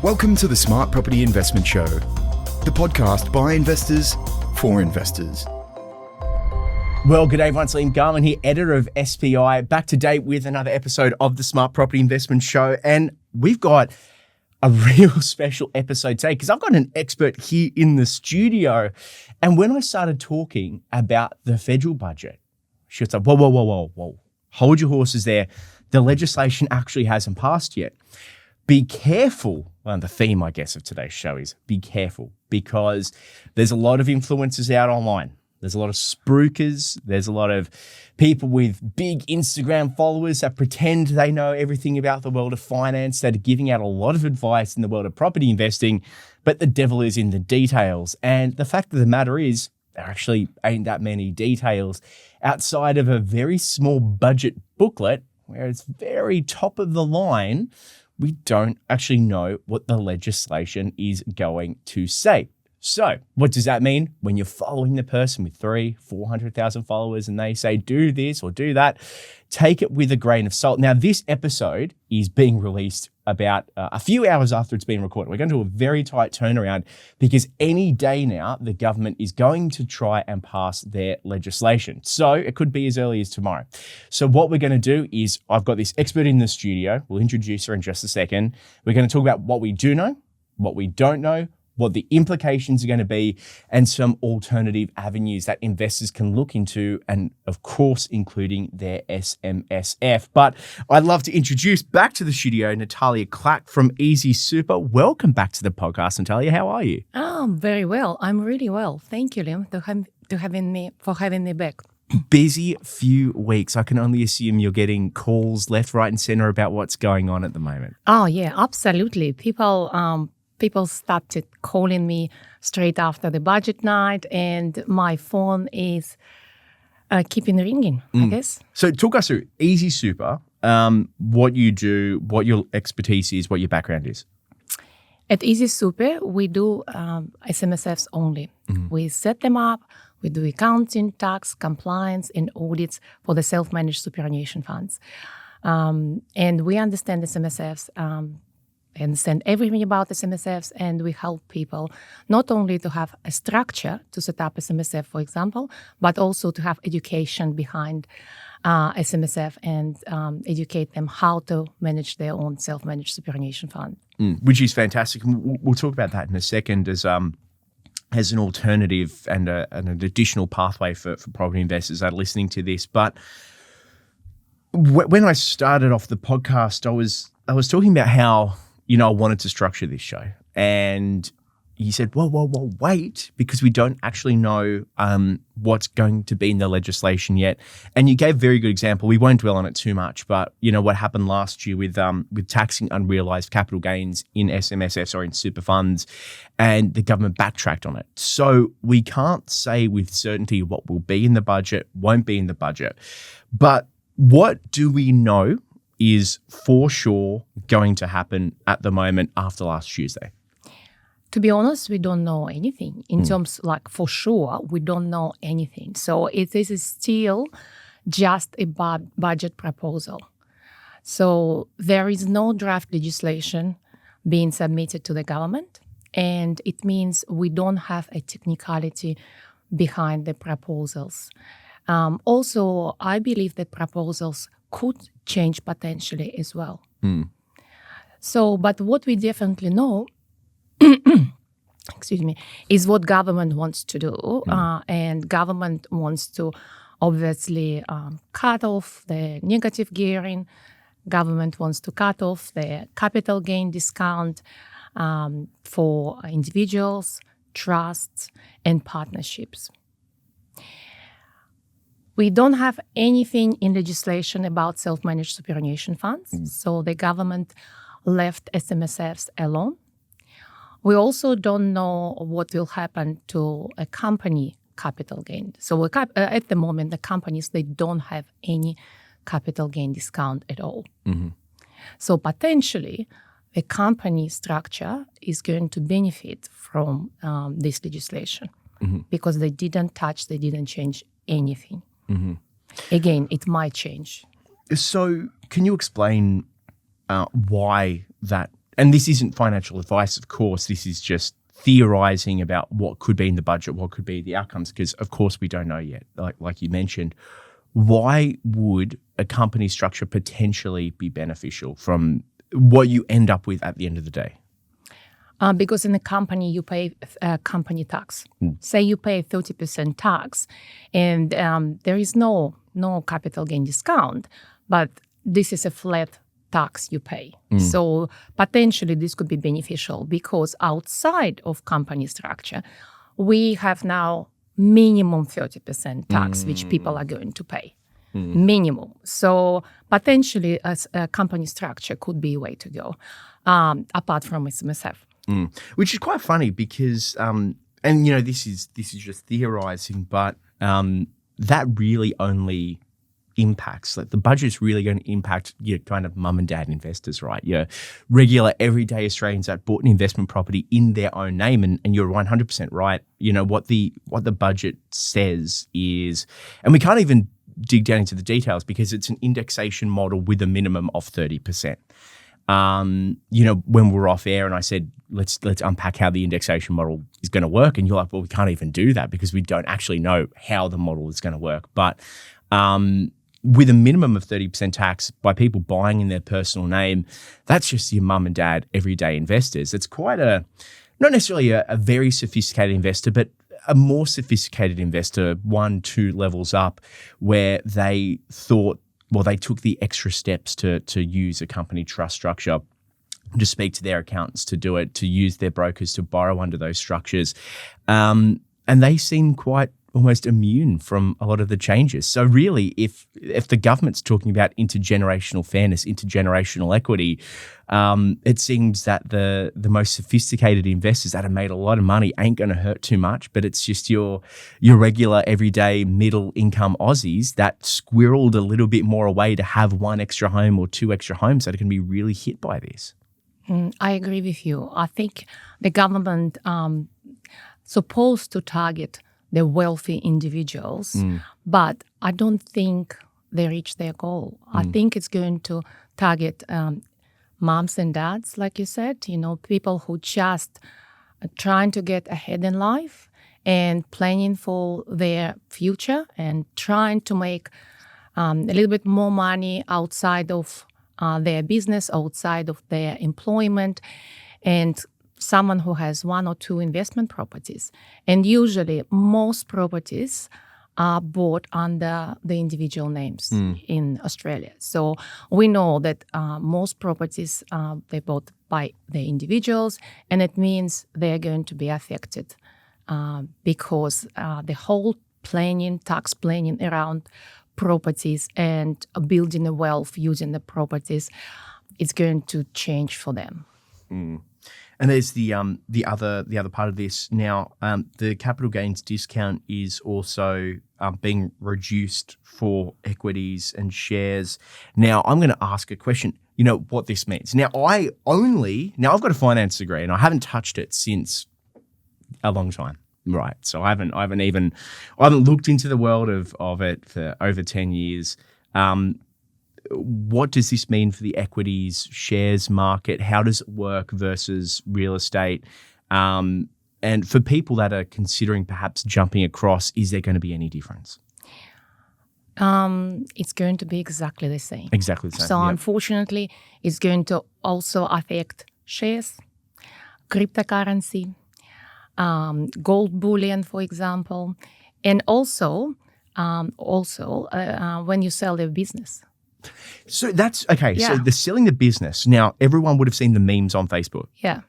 Welcome to the Smart Property Investment Show, the podcast by investors for investors. Well, g'day everyone, it's Liam Garman here, editor of SPI, back to date with another episode of the Smart Property Investment Show. And we've got a real special episode today because I've got an expert here in the studio. And when I started talking about the federal budget, she was like, whoa. Hold your horses there. The legislation actually hasn't passed yet. Be careful. Well, the theme, I guess, of today's show is be careful because there's a lot of influencers out online. There's a lot of spruikers. There's a lot of people with big Instagram followers that pretend they know everything about the world of finance, that are giving out a lot of advice in the world of property investing, but the devil is in the details. And the fact of the matter is, there actually ain't that many details outside of a very small budget booklet where it's very top of the line. We don't actually know what the legislation is going to say. So what does that mean when you're following the person with 300,000-400,000 followers and they say, do this or do that? Take it with a grain of salt. Now, this episode is being released about a few hours after it's been recorded. We're going to do a very tight turnaround because any day now, the government is going to try and pass their legislation. So it could be as early as tomorrow. So what we're going to do is I've got this expert in the studio. We'll introduce her in just a second. We're going to talk about what we do know, what we don't know, what the implications are going to be, and some alternative avenues that investors can look into, and of course, including their SMSF. But I'd love to introduce back to the studio Natalia Clack from Easy Super. Welcome back to the podcast, Natalia. How are you? I'm very well. I'm really well. Thank you, Liam, for having me back. Busy few weeks. I can only assume you're getting calls left, right, and center about what's going on at the moment. Oh, yeah, absolutely. People started calling me straight after the budget night, and my phone is keeping ringing, I guess. So talk us through Easy Super, what you do, what your expertise is, what your background is. At Easy Super, we do SMSFs only. We set them up. We do accounting, tax, compliance, and audits for the self-managed superannuation funds. And we understand SMSFs, understand everything about SMSFs, and we help people not only to have a structure to set up SMSF, for example, but also to have education behind SMSF and educate them how to manage their own self-managed superannuation fund. Which is fantastic. And we'll talk about that in a second as an alternative and an additional pathway for property investors that are listening to this. But when I started off the podcast, I was talking about how I wanted to structure this show. And you said, whoa, wait, because we don't actually know what's going to be in the legislation yet. And you gave a very good example. We won't dwell on it too much, but what happened last year with taxing unrealized capital gains in SMSFs or in super funds, and the government backtracked on it. So we can't say with certainty what will be in the budget, won't be in the budget. But what do we know is for sure going to happen at the moment after last Tuesday? To be honest, we don't know anything. In terms, for sure, we don't know anything. So it is still just a budget proposal. So there is no draft legislation being submitted to the government, and it means we don't have a technicality behind the proposals. Also, I believe that proposals could change potentially as well. So, but what we definitely know, is what government wants to do. And government wants to obviously cut off the negative gearing. Government wants to cut off the capital gain discount for individuals, trusts, and partnerships. We don't have anything in legislation about self-managed superannuation funds, so the government left SMSFs alone. We also don't know what will happen to a company capital gain. So at the moment, the companies, they don't have any capital gain discount at all. So potentially, the company structure is going to benefit from this legislation because they didn't change anything. Again, it might change. So can you explain why that and this isn't financial advice, of course, this is just theorizing about what could be in the budget, what could be the outcomes, because of course we don't know yet, like you mentioned. Why would a company structure potentially be beneficial from what you end up with at the end of the day? Because in a company, you pay company tax. Say you pay 30% tax, and there is no capital gain discount, but this is a flat tax you pay. So potentially this could be beneficial because outside of company structure, we have now minimum 30% tax, which people are going to pay. Minimum. So potentially a company structure could be a way to go, apart from SMSF. Which is quite funny because, and you know, this is just theorizing, but that really only impacts, like the budget is really going to impact your kind of mum and dad investors, right? Your regular everyday Australians that bought an investment property in their own name, and you're 100% right. You know, what the budget says is, and we can't even dig down into the details because it's an indexation model with a minimum of 30%. You know, when we were off air and I said, let's unpack how the indexation model is going to work. And you're like, well, we can't even do that because we don't actually know how the model is going to work. But with a minimum of 30% tax by people buying in their personal name, that's just your mum and dad everyday investors. It's quite not necessarily a very sophisticated investor, but a more sophisticated investor, 1-2 levels up, where they thought, well, they took the extra steps to use a company trust structure, to speak to their accountants to do it, to use their brokers to borrow under those structures. And they seem quite almost immune from a lot of the changes. So really, if the government's talking about intergenerational fairness, intergenerational equity, it seems that the most sophisticated investors that have made a lot of money ain't going to hurt too much, but it's just your regular, everyday, middle-income Aussies that squirreled a little bit more away to have 1 extra home or 2 extra homes that are going to be really hit by this. I agree with you. I think the government supposed to target the wealthy individuals, but I don't think they reach their goal. I think it's going to target moms and dads, like you said, you know, people who just are trying to get ahead in life and planning for their future and trying to make a little bit more money outside of their business, outside of their employment, and someone who has 1 or 2 investment properties. And usually most properties are bought under the individual names in Australia. So we know that most properties, they bought by the individuals, and it means they're going to be affected because the whole planning, tax planning around properties and building a wealth using the properties, it's going to change for them. And there's the other part of this now. The capital gains discount is also being reduced for equities and shares. Now, I'm going to ask a question. You know what this means. Now, I've got a finance degree and I haven't touched it since a long time. Right. So I haven't looked into the world of it for over 10 years. What does this mean for the equities, shares market? How does it work versus real estate? And for people that are considering perhaps jumping across, is there going to be any difference? It's going to be exactly the same. Exactly the same. So unfortunately, it's going to also affect shares, cryptocurrency, gold bullion, for example, and also when you sell your business. So that's okay. Yeah. So the selling the business. Now, everyone would have seen the memes on Facebook. Yeah.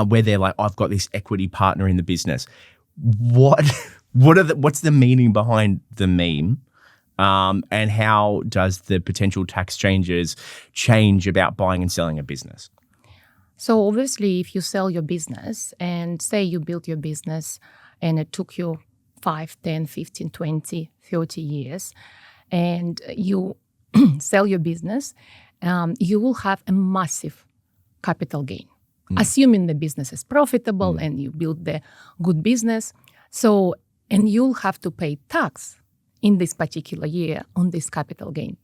Where they're like, I've got this equity partner in the business. What's the meaning behind the meme? And how does the potential tax changes change about buying and selling a business? So obviously, if you sell your business and say you built your business and it took you 5, 10, 15, 20, 30 years, and you sell your business, you will have a massive capital gain, assuming the business is profitable and you build the good business. So, and you'll have to pay tax in this particular year on this capital gain.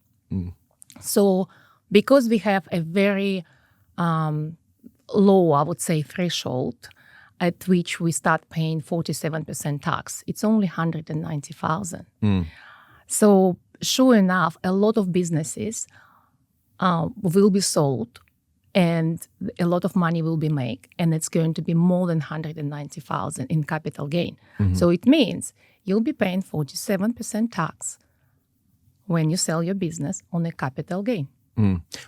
So because we have a very low, I would say, threshold at which we start paying 47% tax. It's only 190,000. So sure enough, a lot of businesses will be sold and a lot of money will be made, and it's going to be more than 190,000 in capital gain. So it means you'll be paying 47% tax when you sell your business on a capital gain.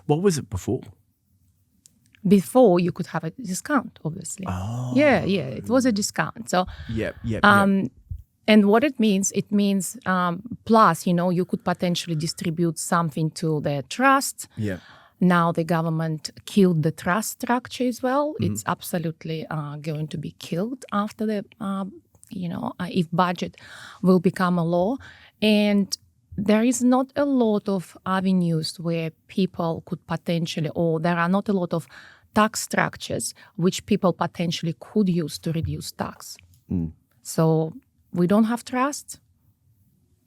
What was it before? Before, you could have a discount, obviously. Yeah, it was a discount. So, and what it means plus, you could potentially distribute something to the trust. Now the government killed the trust structure as well. It's absolutely going to be killed after the, if budget will become a law. And there is not a lot of avenues where people could potentially, or there are not a lot of tax structures which people potentially could use to reduce tax. So we don't have trust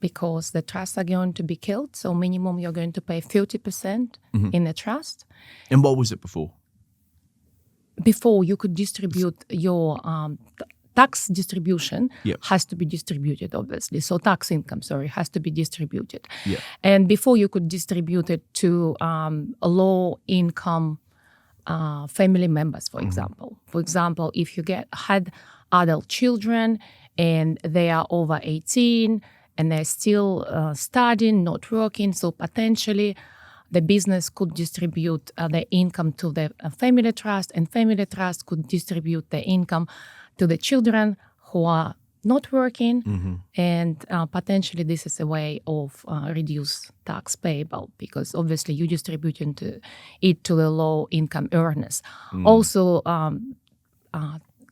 because the trusts are going to be killed. So minimum you're going to pay 30% in the trust. And what was it before? Before, you could distribute your tax distribution has to be distributed, obviously. So tax income, has to be distributed. And before, you could distribute it to low income family members, for example. For example, if you had adult children and they are over 18 and they're still studying, not working, so potentially the business could distribute the income to the family trust, and family trust could distribute the income to the children who are not working, and potentially this is a way of reduce tax payable, because obviously you distributing it to the low income earners. Also,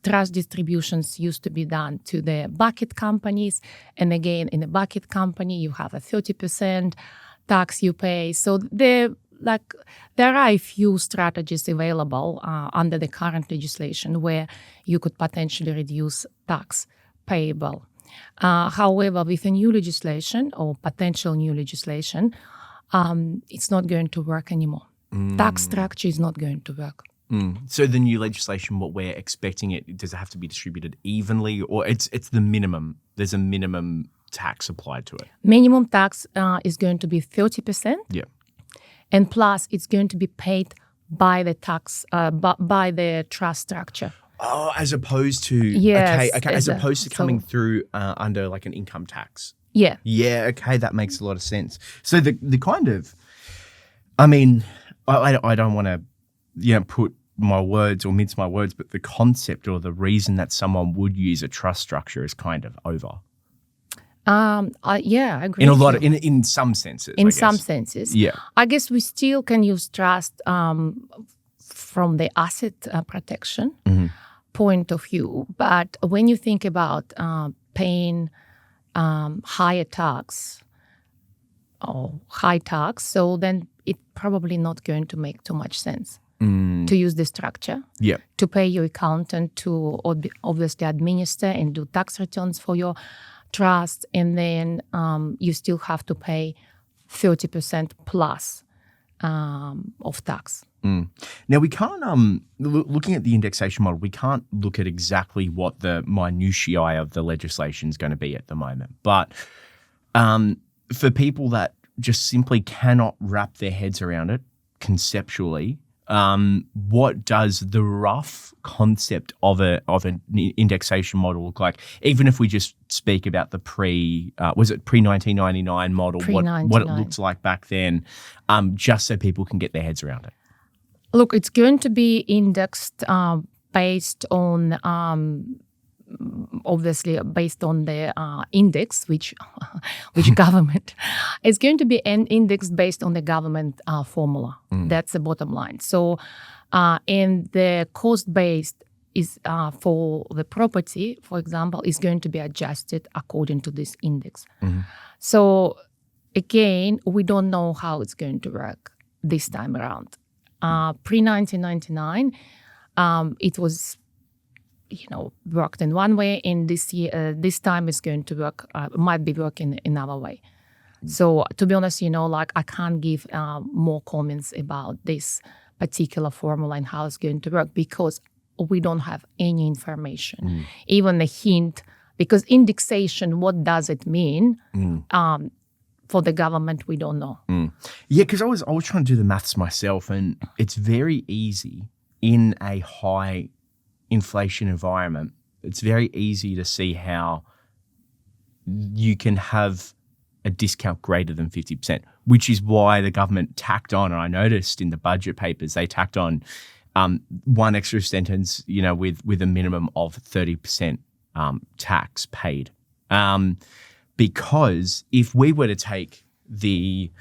trust distributions used to be done to the bucket companies, and again, in a bucket company, you have a 30% tax you pay. So there are a few strategies available under the current legislation where you could potentially reduce tax payable. However, with a new legislation or potential new legislation, it's not going to work anymore. Tax structure is not going to work. So the new legislation, what we're expecting does it have to be distributed evenly, or it's the minimum? There's a minimum tax applied to it. Minimum tax is going to be 30%. And plus, it's going to be paid by the tax, by the trust structure. Oh, as opposed to as opposed to coming through under like an income tax. Yeah. Okay, that makes a lot of sense. So the kind of, I don't want to, put my words or mince my words, but the concept or the reason that someone would use a trust structure is kind of over. I agree. In some senses. In some senses. Yeah. I guess we still can use trust from the asset protection point of view. But when you think about paying higher tax or high tax, so then it's probably not going to make too much sense to use the structure. To pay your accountant to obviously administer and do tax returns for your trust, and then you still have to pay 30% plus of tax. Now we can't, looking at the indexation model, we can't look at exactly what the minutiae of the legislation is going to be at the moment. But for people that just simply cannot wrap their heads around it conceptually, what does the rough concept of an indexation model look like? Even if we just speak about the pre-1999 model, what it looked like back then, just so people can get their heads around it. Look, it's going to be indexed based on, obviously based on the index, which government is going to be an index based on the government formula. That's the bottom line. So, and the cost based is for the property, for example, is going to be adjusted according to this index. So, again, we don't know how it's going to work this time around. Pre-1999, it was, worked in one way, and this time it's going to work, might be working another way. So to be honest, I can't give more comments about this particular formula and how it's going to work because we don't have any information, even a hint. Because indexation, what does it mean? For the government, we don't know. Yeah, because I was trying to do the maths myself, and it's very easy in a high inflation environment. It's very easy to see how you can have a discount greater than 50%, which is why the government tacked on, and I noticed in the budget papers, they tacked on one extra sentence, with a minimum of 30% tax paid. Because if we were to take the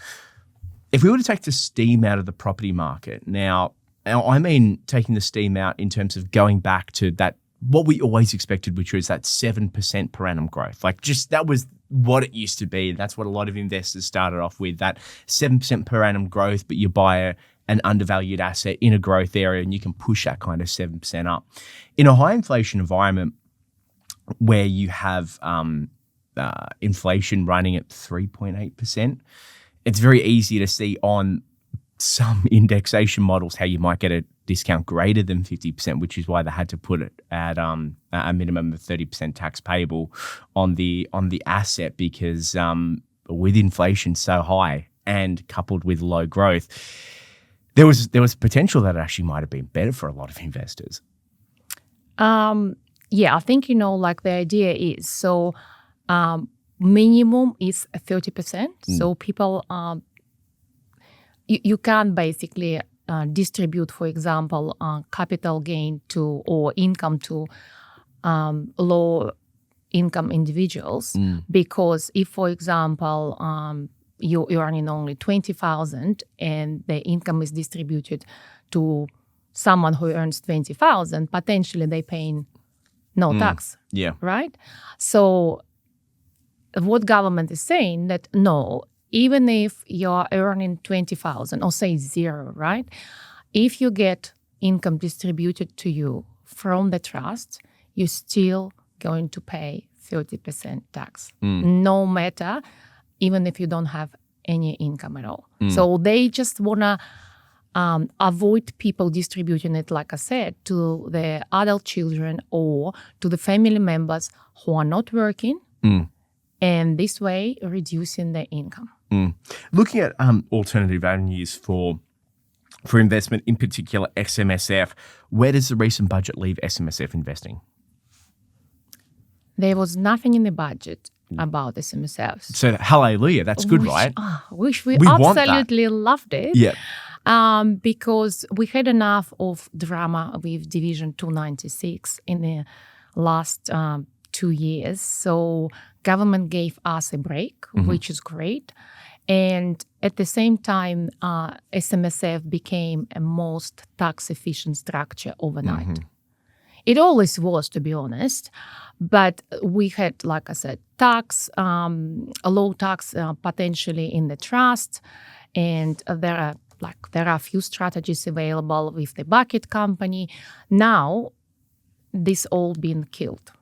steam out of the property market, now I mean taking the steam out in terms of going back to that, what we always expected, which was that 7% per annum growth. Like just that was what it used to be. That's what a lot of investors started off with, that 7% per annum growth, but you buy an undervalued asset in a growth area and you can push that kind of 7% up. In a high inflation environment where you have inflation running at 3.8%, it's very easy to see on some indexation models how you might get a discount greater than 50%, which is why they had to put it at a minimum of 30% tax payable on the asset, because with inflation so high and coupled with low growth, there was potential that it actually might have been better for a lot of investors. Yeah, I think, like the idea is, so minimum is 30%. So people, you can basically distribute, for example, capital gain to or income to low income individuals, because if, for example, you're earning only 20,000 and the income is distributed to someone who earns 20,000, potentially they paying no tax. Yeah. Right? So what government is saying that no, even if you're earning 20,000 or say zero, right? If you get income distributed to you from the trust, you're still going to pay 30% tax, no matter, even if you don't have any income at all. So they just want to avoid people distributing it, like I said, to the adult children or to the family members who are not working, and this way reducing their income. Looking at alternative avenues for investment, in particular SMSF, where does the recent budget leave SMSF investing? There was nothing in the budget about SMSFs. So hallelujah, that's good, right? We want that. absolutely loved it. Yeah. Because we had enough of drama with Division 296 in the last 2 years. So government gave us a break, which is great. And at the same time, SMSF became a most tax-efficient structure overnight. It always was, to be honest. But we had, like I said, a low tax potentially in the trust. And there are a few strategies available with the bucket company. Now, this all been killed.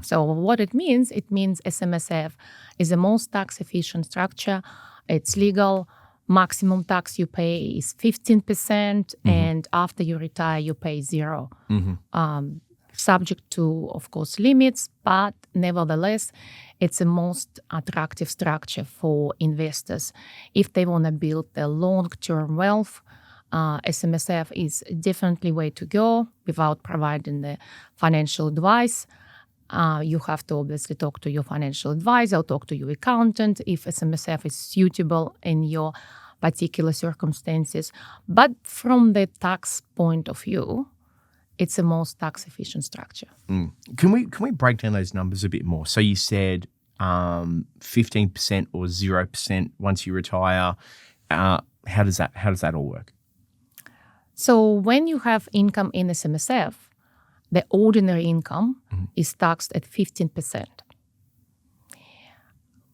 So what it means SMSF is the most tax-efficient structure. It's legal. Maximum tax you pay is 15%, and after you retire, you pay zero. Subject to, of course, limits, but nevertheless, it's the most attractive structure for investors. If they want to build their long-term wealth, SMSF is definitely way to go without providing the financial advice. You have to obviously talk to your financial advisor or talk to your accountant if SMSF is suitable in your particular circumstances. But from the tax point of view, it's the most tax-efficient structure. Can we break down those numbers a bit more? So you said 15% or 0% once you retire. How does that all work? So when you have income in SMSF, the ordinary income is taxed at 15%.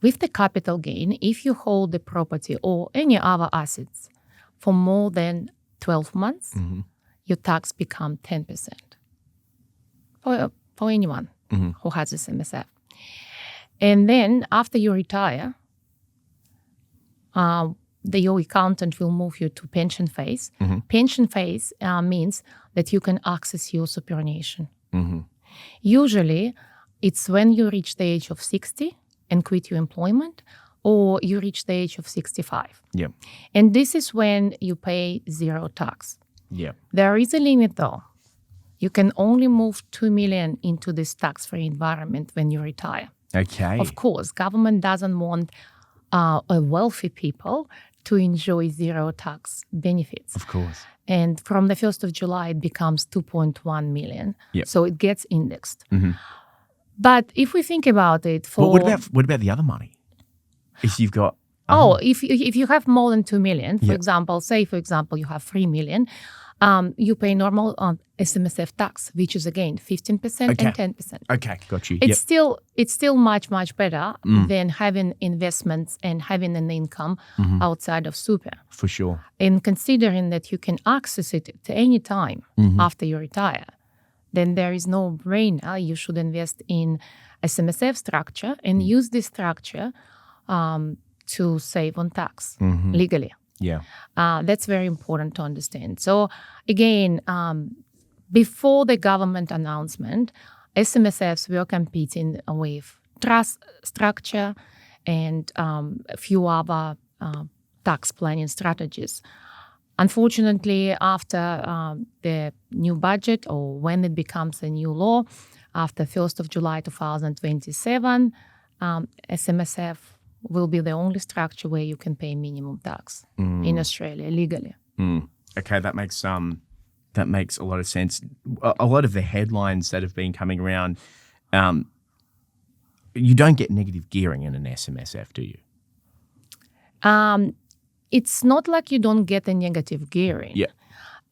With the capital gain, if you hold the property or any other assets for more than 12 months, your tax become 10% for anyone who has SMSF. And then after you retire, your accountant will move you to pension phase. Pension phase means that you can access your superannuation. Usually, it's when you reach the age of 60 and quit your employment, or you reach the age of 65. Yeah. And this is when you pay zero tax. Yeah. There is a limit, though. You can only move 2 million into this tax-free environment when you retire. Okay. Of course, government doesn't want wealthy people to enjoy zero tax benefits. Of course. And from the 1st of July, it becomes 2.1 million. Yep. So it gets indexed. But if we think about it for... Well, what about the other money? If you've got... if you have more than 2 million, for example, you have 3 million, you pay normal SMSF tax, which is again 15% and 10%. Okay, got you. It's still much, much better than having investments and having an income outside of super. For sure. And considering that you can access it at any time after you retire, then there is no brainer. You should invest in SMSF structure and use this structure to save on tax legally. Yeah. That's very important to understand. So again, before the government announcement, SMSFs were competing with trust structure and a few other tax planning strategies. Unfortunately, after the new budget, or when it becomes a new law, after 1st of July 2027, SMSF will be the only structure where you can pay minimum tax in Australia legally. Okay, that makes a lot of sense. A lot of the headlines that have been coming around, you don't get negative gearing in an SMSF, do you? It's not like you don't get a negative gearing. Yeah.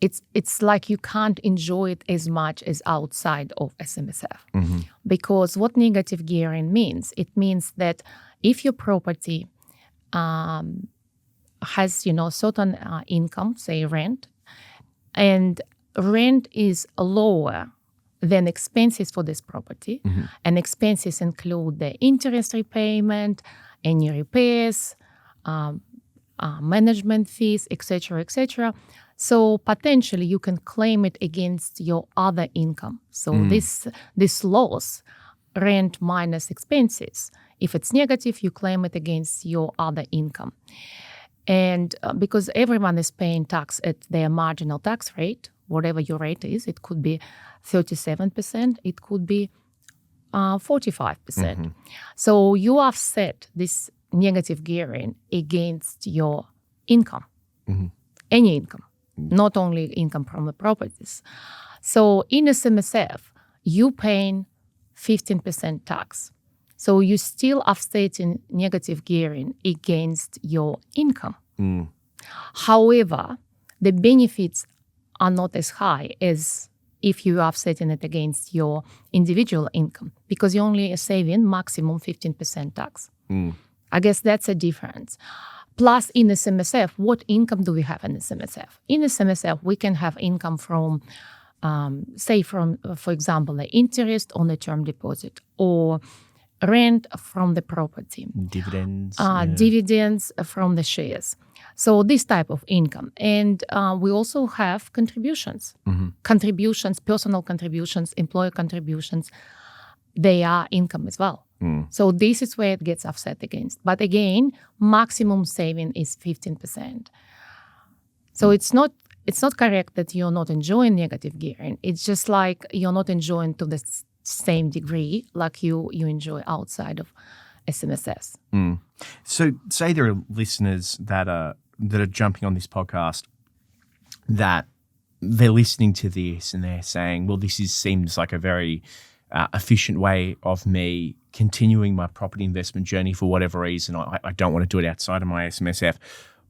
It's like you can't enjoy it as much as outside of SMSF. Because what negative gearing means, it means that if your property has, certain income, say rent, and rent is lower than expenses for this property, and expenses include the interest repayment, any repairs, management fees, etc., etc. So potentially you can claim it against your other income. So this loss, rent minus expenses, if it's negative, you claim it against your other income. And because everyone is paying tax at their marginal tax rate, whatever your rate is, it could be 37%, it could be 45%. So you offset this negative gearing against your income, any income, not only income from the properties. So in SMSF, you paying 15% tax. So you still offsetting negative gearing against your income. However, the benefits are not as high as if you are offsetting it against your individual income, because you're only saving maximum 15% tax. I guess that's a difference. Plus, in SMSF, what income do we have in SMSF? In SMSF, we can have income from, for example, the interest on the term deposit, or rent from the property. Dividends. Dividends from the shares. So this type of income. And we also have contributions. Contributions, personal contributions, employer contributions. They are income as well. So this is where it gets offset against. But again, maximum saving is 15%. So it's not correct that you're not enjoying negative gearing. It's just like you're not enjoying to the same degree like you enjoy outside of SMSFs. So say there are listeners that are jumping on this podcast, that they're listening to this and they're saying, well, seems like a very efficient way of me continuing my property investment journey for whatever reason. I don't want to do it outside of my SMSF.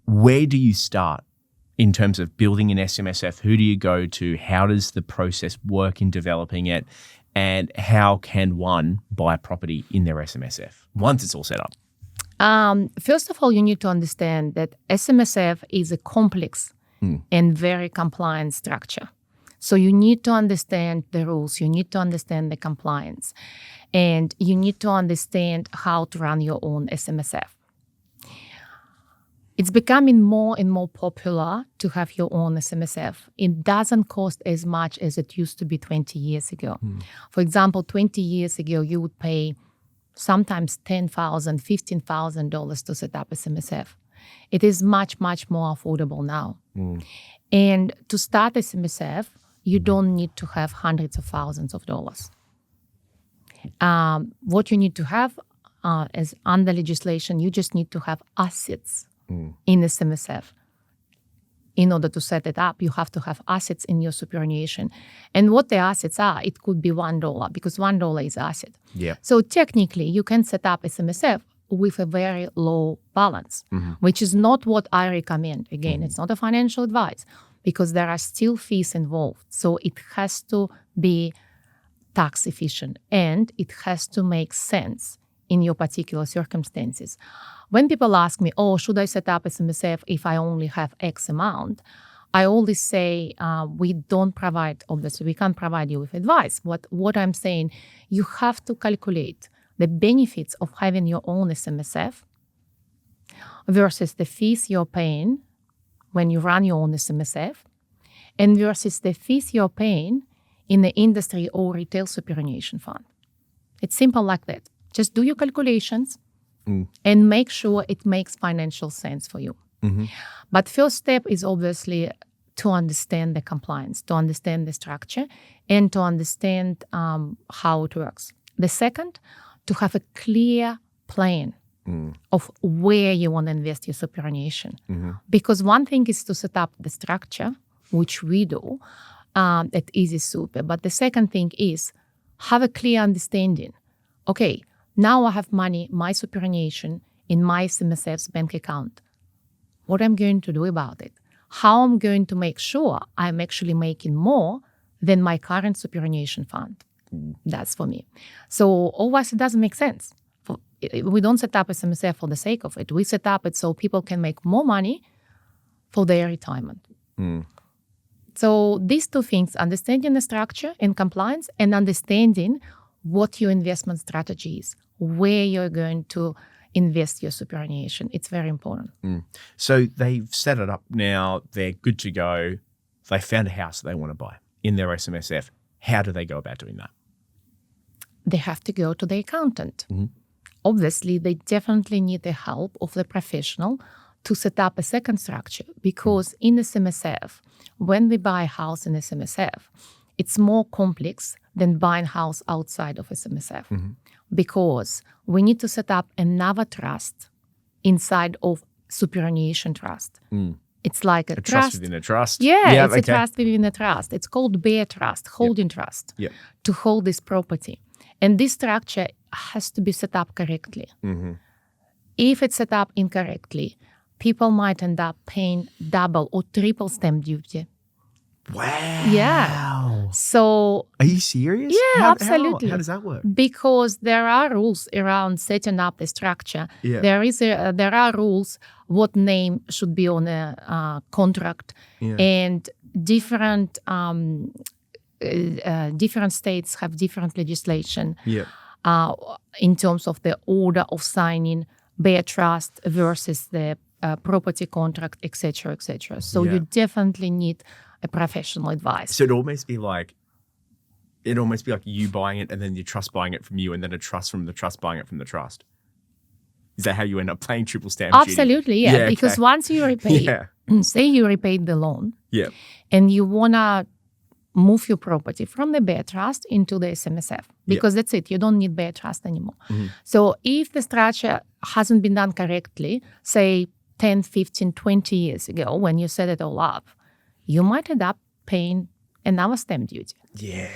Where do you start in terms of building an SMSF? Who do you go to? How does the process work in developing it? And how can one buy property in their SMSF once it's all set up? First of all, you need to understand that SMSF is a complex and very compliant structure. So you need to understand the rules, you need to understand the compliance, and you need to understand how to run your own SMSF. It's becoming more and more popular to have your own SMSF. It doesn't cost as much as it used to be 20 years ago. For example, 20 years ago, you would pay sometimes $10,000, $15,000 to set up SMSF. It is much, much more affordable now. And to start SMSF, you don't need to have hundreds of thousands of dollars. What you need to have as under legislation, you just need to have assets in SMSF. In order to set it up, you have to have assets in your superannuation. And what the assets are, it could be $1 because $1 is asset. Yeah. So technically, you can set up SMSF with a very low balance, which is not what I recommend. Again, it's not a financial advice because there are still fees involved. So it has to be tax efficient and it has to make sense in your particular circumstances. When people ask me, should I set up SMSF if I only have X amount? I always say we don't provide, obviously we can't provide you with advice. What I'm saying, you have to calculate the benefits of having your own SMSF versus the fees you're paying when you run your own SMSF and versus the fees you're paying in the industry or retail superannuation fund. It's simple like that. Just do your calculations and make sure it makes financial sense for you. But first step is obviously to understand the compliance, to understand the structure, and to understand how it works. The second, to have a clear plan of where you want to invest your superannuation. Because one thing is to set up the structure, which we do at Easy Super. But the second thing is have a clear understanding. Okay, now I have money, my superannuation, in my SMSF's bank account. What I'm going to do about it? How I'm going to make sure I'm actually making more than my current superannuation fund. That's for me. So otherwise it doesn't make sense. We don't set up SMSF for the sake of it. We set up it so people can make more money for their retirement. So these two things, understanding the structure and compliance and understanding what your investment strategy is, where you're going to invest your superannuation. It's very important. So they've set it up now. They're good to go. They found a house that they want to buy in their SMSF. How do they go about doing that? They have to go to the accountant. Obviously, they definitely need the help of the professional to set up a second structure because in SMSF, when we buy a house in SMSF, it's more complex than buying a house outside of SMSF because we need to set up another trust inside of superannuation trust. It's like a trust within a trust. Yeah, it's a trust within a trust. It's called bear trust, holding trust, Yep. to hold this property. And this structure has to be set up correctly. If it's set up incorrectly, people might end up paying double or triple stamp duty. Wow. Yeah. So, are you serious? Yeah, absolutely. How does that work? Because there are rules around setting up the structure. Yeah. There are rules what name should be on a contract, and different states have different legislation in terms of the order of signing bare trust versus the property contract, etc., etc. So you definitely need a professional advice. So it'd almost be like you buying it and then your trust buying it from you and then a trust from the trust buying it from the trust. Is that how you end up paying triple stamp duty? Absolutely, yeah. Because once you repay, say you repaid the loan, and you want to move your property from the bare trust into the SMSF, because that's it. You don't need bare trust anymore. So if the structure hasn't been done correctly, say 10, 15, 20 years ago when you set it all up, you might end up paying another stamp duty. Yeah,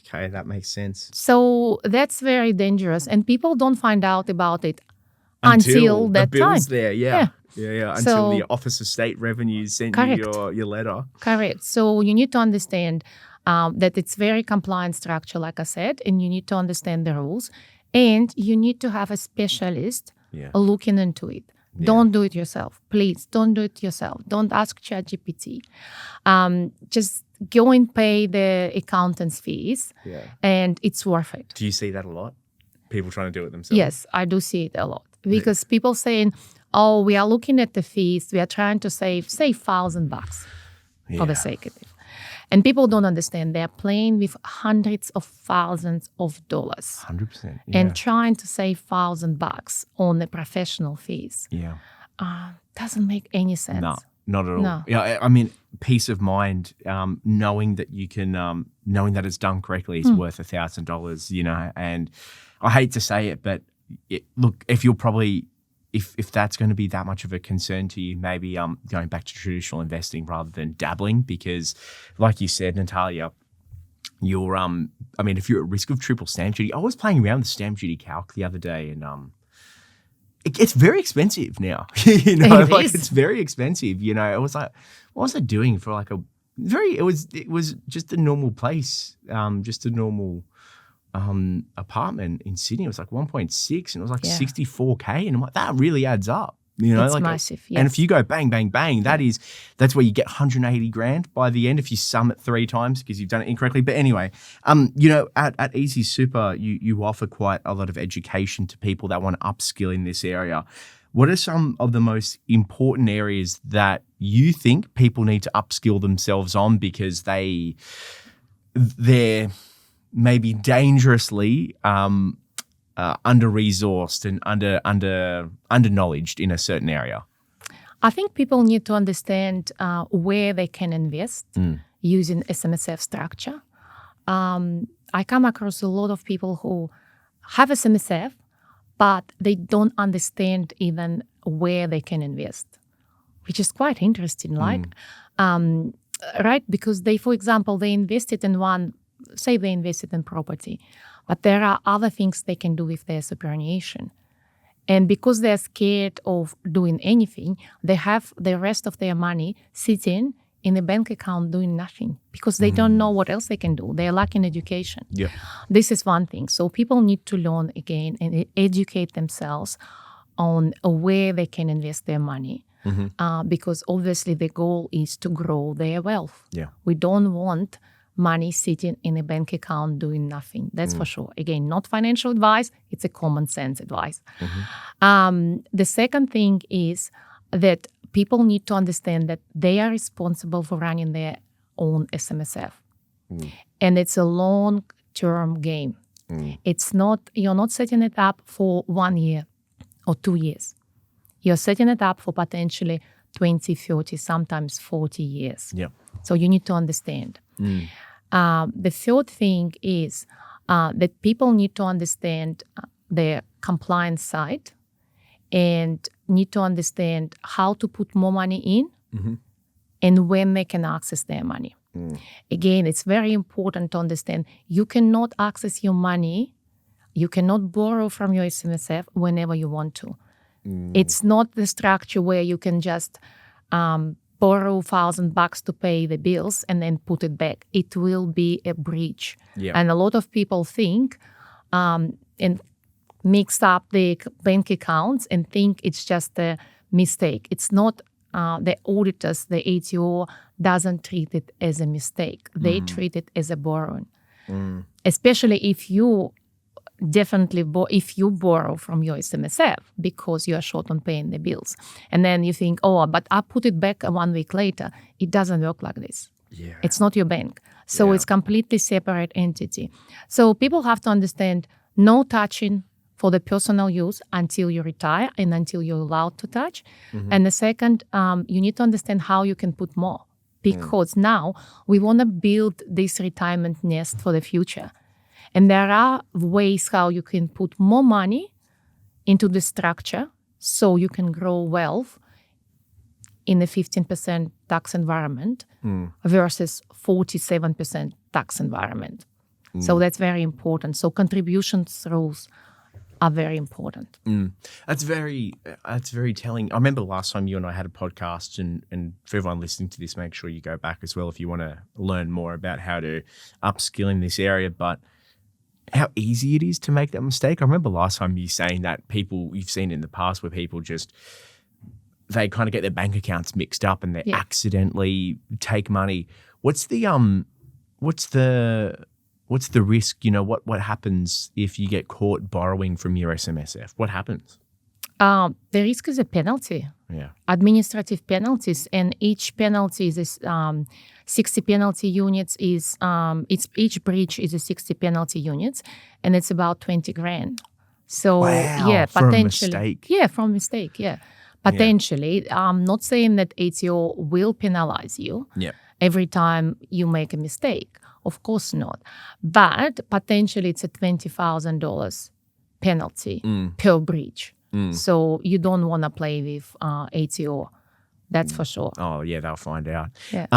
okay, that makes sense. So that's very dangerous, and people don't find out about it until that the bill's time. There, until So, the Office of State Revenue sent correct. you your letter. Correct. So you need to understand that it's very compliant structure, like I said, and you need to understand the rules, and you need to have a specialist looking into it. Don't do it yourself. Please, don't do it yourself. Don't ask ChatGPT. Just go and pay the accountant's fees, and it's worth it. Do you see that a lot? People trying to do it themselves? Yes, I do see it a lot. Because people saying, oh, we are looking at the fees. We are trying to save, say, $1,000 for the sake of it. And people don't understand. They're playing with hundreds of thousands of dollars. 100%. And trying to save $1,000 on the professional fees. Yeah. Doesn't make any sense. No, not at all. No. Yeah, I mean, peace of mind, knowing that you can, knowing that it's done correctly is worth $1,000, you know. And I hate to say it, but look, if you're probably, if that's going to be that much of a concern to you, maybe going back to traditional investing rather than dabbling, because like you said, Natalia, you're, I mean, if you're at risk of triple stamp duty, I was playing around with the stamp duty calc the other day, and it's very expensive now. You know, like it's very expensive. You know, it was like, what was I doing for like it was just a normal place, just a normal apartment in Sydney. It was like 1.6 and it was like 64K. And I'm like, that really adds up. You know, it's like massive. Yes. And if you go bang, bang, bang, that's where you get 180 grand by the end if you sum it 3 times because you've done it incorrectly. But anyway, you know, at Easy Super, you offer quite a lot of education to people that want to upskill in this area. What are some of the most important areas that you think people need to upskill themselves on because they're maybe dangerously under-resourced and under-knowledged in a certain area? I think people need to understand where they can invest using SMSF structure. I come across a lot of people who have SMSF, but they don't understand even where they can invest, which is quite interesting, right? Right? Because they, for example, they invested in say they invested in property, but there are other things they can do with their superannuation. And because they're scared of doing anything, they have the rest of their money sitting in a bank account doing nothing because they don't know what else they can do. They're lacking education. Yeah. This is one thing. So people need to learn again and educate themselves on where they can invest their money. Because obviously the goal is to grow their wealth. Yeah. We don't want money sitting in a bank account doing nothing. That's for sure. Again, not financial advice. It's a common sense advice. The second thing is that people need to understand that they are responsible for running their own SMSF. And it's a long-term game. It's not, you're not setting it up for 1 year or 2 years. You're setting it up for potentially 20, 30, sometimes 40 years. Yeah. So you need to understand. The third thing is that people need to understand their compliance side and need to understand how to put more money in and when they can access their money. Again, it's very important to understand you cannot access your money, you cannot borrow from your SMSF whenever you want to. It's not the structure where you can just borrow $1,000 to pay the bills and then put it back. It will be a breach. Yeah. And a lot of people think and mix up the bank accounts and think it's just a mistake. It's not. The auditors, the ATO, doesn't treat it as a mistake. They treat it as a borrowing. Especially if you if you borrow from your SMSF because you are short on paying the bills. And then you think, oh, but I put it back 1 week later. It doesn't work like this. Yeah. It's not your bank. So it's completely separate entity. So people have to understand no touching for the personal use until you retire and until you're allowed to touch. And the second, you need to understand how you can put more. Because now we want to build this retirement nest for the future. And there are ways how you can put more money into the structure so you can grow wealth in a 15% tax environment versus 47% tax environment. So that's very important. So contributions rules are very important. That's very telling. I remember last time you and I had a podcast, and for everyone listening to this, make sure you go back as well if you want to learn more about how to upskill in this area. But how easy it is to make that mistake. I remember last time you saying that you've seen in the past where people they kind of get their bank accounts mixed up and they accidentally take money. What's the risk? You know, what happens if you get caught borrowing from your SMSF? What happens? The risk is a penalty. Yeah. Administrative penalties, and each penalty is 60 penalty units. Each breach is a 60 penalty units, and it's about 20 grand. So Wow, potentially, from a mistake. Yeah, from mistake. Yeah, potentially. I'm not saying that ATO will penalize you every time you make a mistake. Of course not. But potentially, it's a $20,000 penalty per breach. So you don't want to play with ATO. That's for sure. Oh, yeah, they'll find out. Yeah.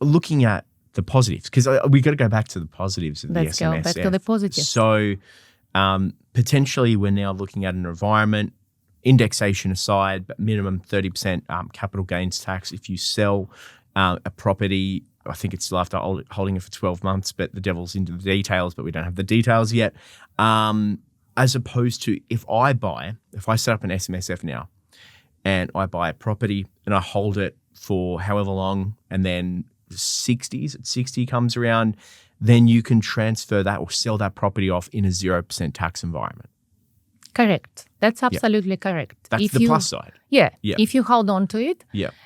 Looking at the positives, because we got to go back to the positives of the SMSF. Let's go to the positives. So potentially we're now looking at an environment, indexation aside, but minimum 30% capital gains tax if you sell a property. I think it's still after holding it for 12 months, but the devil's into the details, but we don't have the details yet. As opposed to if I set up an SMSF now and I buy a property and I hold it for however long, and then 60 comes around, then you can transfer that or sell that property off in a 0% tax environment. Correct. That's absolutely correct. That's the plus side. Yeah. If you hold on to it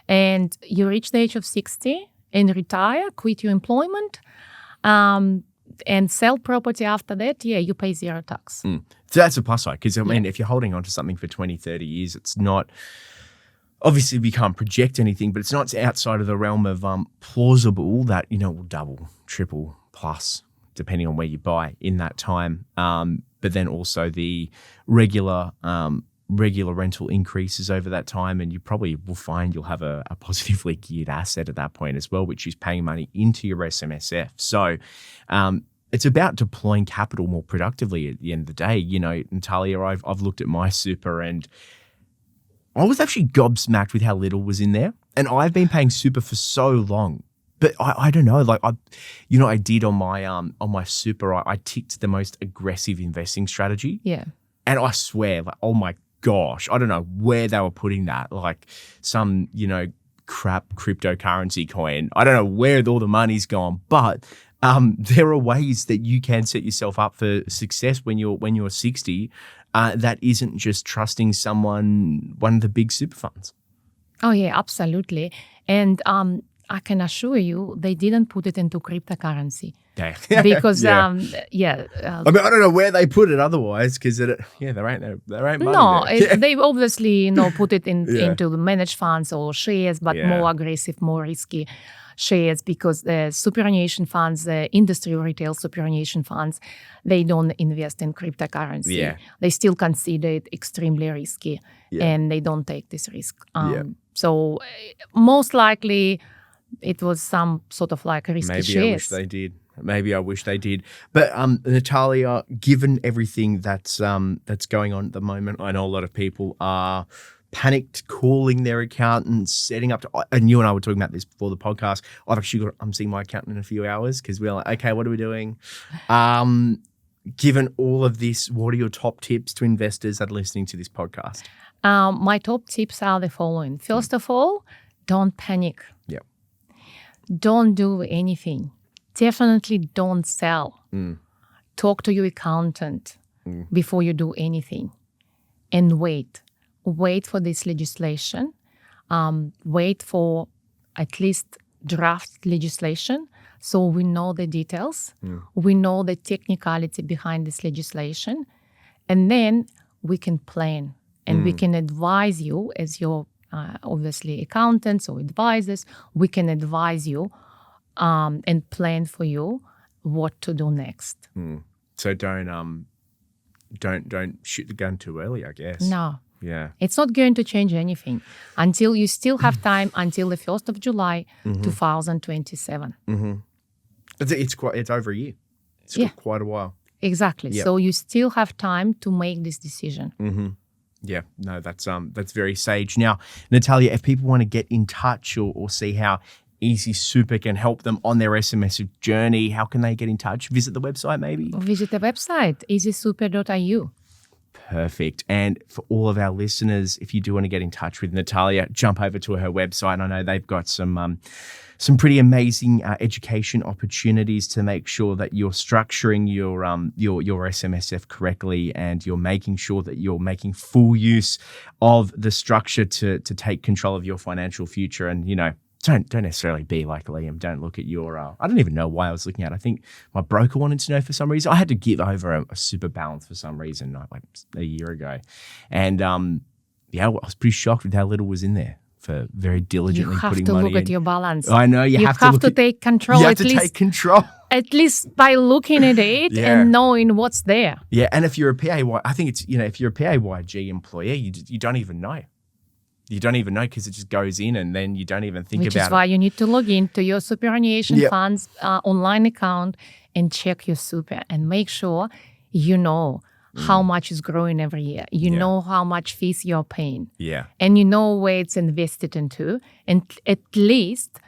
and you reach the age of 60 and retire, quit your employment, and sell property after that, you pay zero tax. So that's a plus side, because I mean, if you're holding on to something for 20, 30 years, it's not, obviously we can't project anything, but it's not outside of the realm of plausible that, will double, triple, plus, depending on where you buy in that time. But then also the regular rental increases over that time, and you probably will find you'll have a positively geared asset at that point as well, which is paying money into your SMSF. So it's about deploying capital more productively at the end of the day. Natalia, I've looked at my super and I was actually gobsmacked with how little was in there. And I've been paying super for so long. But I don't know, I did on my super, I ticked the most aggressive investing strategy. Yeah. And I swear, oh my gosh, I don't know where they were putting that, like some, crap cryptocurrency coin. I don't know where all the money's gone, but there are ways that you can set yourself up for success when you're 60. That isn't just trusting one of the big super funds. Oh yeah, absolutely. And I can assure you, they didn't put it into cryptocurrency. Yeah. Because I mean, I don't know where they put it otherwise, because there ain't money. No, there. they obviously put it into the managed funds or shares, but more aggressive, more risky shares, because the superannuation funds, the industry retail superannuation funds, they don't invest in cryptocurrency. Yeah. They still consider it extremely risky, and they don't take this risk. So most likely it was some sort of like risky shares. Maybe I wish they did. But Natalia, given everything that's going on at the moment, I know a lot of people are panicked, calling their accountants, setting up and you and I were talking about this before the podcast. I'm seeing my accountant in a few hours, because we're like, okay, what are we doing? Given all of this, what are your top tips to investors that are listening to this podcast? My top tips are the following. First of all, don't panic. Yep. Don't do anything. Definitely don't sell. Talk to your accountant before you do anything. And wait. Wait for this legislation. Wait for at least draft legislation, so we know the details. We know the technicality behind this legislation. And then we can plan. And we can advise you as your, obviously, accountants or advisors. We can advise you and plan for you what to do next. So don't shoot the gun too early, I guess. No. Yeah. It's not going to change anything until you still have time until the 1st of July, 2027. It's over a year. It's got quite a while. Exactly. Yep. So you still have time to make this decision. Yeah, no, that's very sage. Now, Natalia, if people want to get in touch or see how Easy Super can help them on their SMS journey, how can they get in touch? Visit the website maybe? Visit the website, easysuper.eu. Perfect. And for all of our listeners, if you do want to get in touch with Natalia, jump over to her website. I know they've got some pretty amazing education opportunities to make sure that you're structuring your SMSF correctly, and you're making sure that you're making full use of the structure to take control of your financial future. And, you know, don't necessarily be like Liam. Don't look at your, I don't even know why I was looking at it. I think my broker wanted to know for some reason. I had to give over a super balance for some reason like a year ago. And I was pretty shocked with how little was in there for very diligently putting money in. You have to look at your balance. I know. You have to take control. You have to take control. At least by looking at it and knowing what's there. Yeah, and if you're a PAY, I think it's, if you're a PAYG employee, you don't even know. You don't even know because it just goes in and then you don't even think about it. Which is why you need to log into your superannuation funds online account and check your super and make sure you know how much is growing every year. You know how much fees you're paying. Yeah. And you know where it's invested into, and at least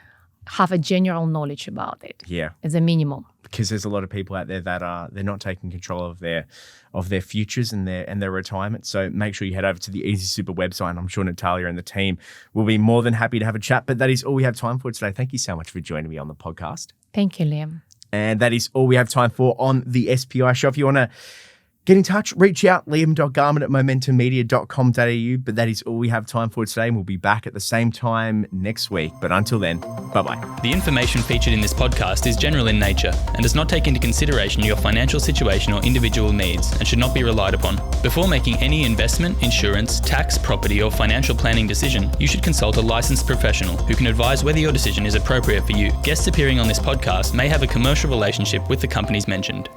have a general knowledge about it. Yeah. As a minimum. Because there's a lot of people out there that they're not taking control of their futures and their retirement. So make sure you head over to the Easy Super website, and I'm sure Natalia and the team will be more than happy to have a chat. But that is all we have time for today. Thank you so much for joining me on the podcast. Thank you, Liam. And that is all we have time for on the SPI show. If you want to get in touch, reach out, liam.garman@momentummedia.com.au. But that is all we have time for today, and we'll be back at the same time next week. But until then, bye-bye. The information featured in this podcast is general in nature and does not take into consideration your financial situation or individual needs and should not be relied upon. Before making any investment, insurance, tax, property, or financial planning decision, you should consult a licensed professional who can advise whether your decision is appropriate for you. Guests appearing on this podcast may have a commercial relationship with the companies mentioned.